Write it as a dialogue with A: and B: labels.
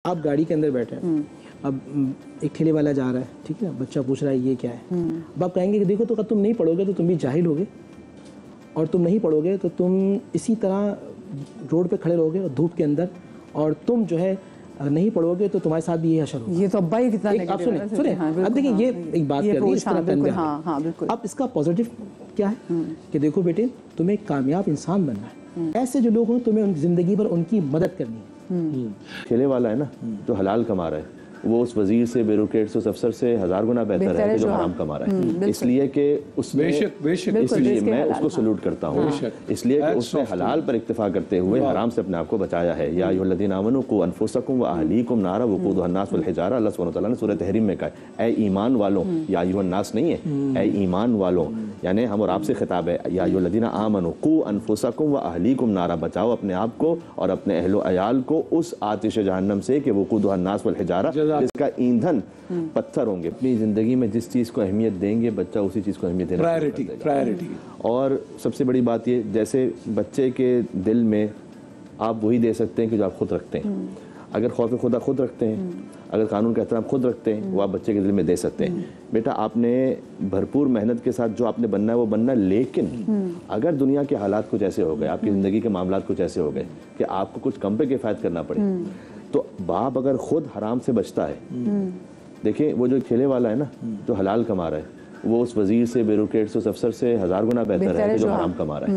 A: آپ گاڑی کے اندر بیٹھے ہیں، اب ایک ٹھیلے والا جا رہا ہے، ٹھیک ہے نا، بچہ پوچھ رہا ہے یہ کیا ہے، اب آپ کہیں گے کہ دیکھو تو تم نہیں پڑھو گے تو تم بھی جاہل ہوگے، اور تم نہیں پڑھو گے تو تم اسی طرح روڈ پہ کھڑے رہو گے اور دھوپ کے اندر، اور تم جو ہے نہیں پڑھو گے تو تمہارے ساتھ بھی یہ حشر ہوگا۔
B: یہ تو ابا ہی کتنا
A: آپ سنیں اب دیکھیں یہ ایک بات کر رہی ہے اس طرح تنظیم، اب اس کا پازیٹیو کیا ہے کہ دیکھو بیٹے تمہیں ایک کامیاب انسان بننا ہے، ایسے جو لوگ ہوں تمہیں زندگی پر ان کی مدد کرنی ہے۔
C: ٹھیلے والا ہے نا جو حلال کما رہا ہے وہ اس وزیر سے، بیوروکریٹ سے، اس افسر سے 1000 گنا بہتر ہے کہ جو حرام کما رہا ہے، اس لیے کہ اس نے، اس لیے میں اس کو سلوٹ کرتا ہوں، اس لیے کہ اس نے حلال پر اکتفا کرتے ہوئے حرام سے اپنے آپ کو بچایا ہے۔ یا ایھا الذین آمنوا قوا انفسکم واہلیکم نارا وقودھا الناس والحجارہ، اللہ سبحانہ وتعالیٰ نے سورہ تحریم میں کہا ہے اے ایمان والوں، یا ایھا الناس نہیں ہے، اے ایمان والوں، یعنی ہم اور آپ سے خطاب ہے، یا ایھا الذین آمنوا قوا انفسکم واہلیکم نارا، بچاؤ اپنے آپ کو اور اپنے اہل و عیال کو اس آتش جہنم سے کہ وقودھا الناس والحجارہ، جس کا ایندھن پتھر ہوں گے۔ اپنی زندگی میں جس چیز کو اہمیت دیں گے بچہ اسی چیز کو اہمیت دینا پرائیورٹی۔ اور سب سے بڑی بات یہ، جیسے بچے کے دل میں آپ وہی دے سکتے ہیں کہ جو آپ خود رکھتے ہیں۔ اگر خوف خدا خود رکھتے ہیں، اگر قانون کا احترام خود رکھتے ہیں، وہ آپ بچے کے دل میں دے سکتے ہیں۔ بیٹا آپ نے بھرپور محنت کے ساتھ جو آپ نے بننا ہے وہ بننا ہے، لیکن اگر دنیا کے حالات کچھ ایسے ہو گئے، آپ کی زندگی کے معاملات کچھ ایسے ہو گئے کہ آپ کو کچھ کم پہ کفایت کرنا پڑے، تو باپ اگر خود حرام سے بچتا ہے، دیکھیں وہ جو ٹھیلے والا ہے نا جو حلال کما رہا ہے وہ اس وزیر سے، بیوروکریٹ سے، اس افسر سے 1000 گنا بہتر ہے کہ جو حرام کما رہا ہے۔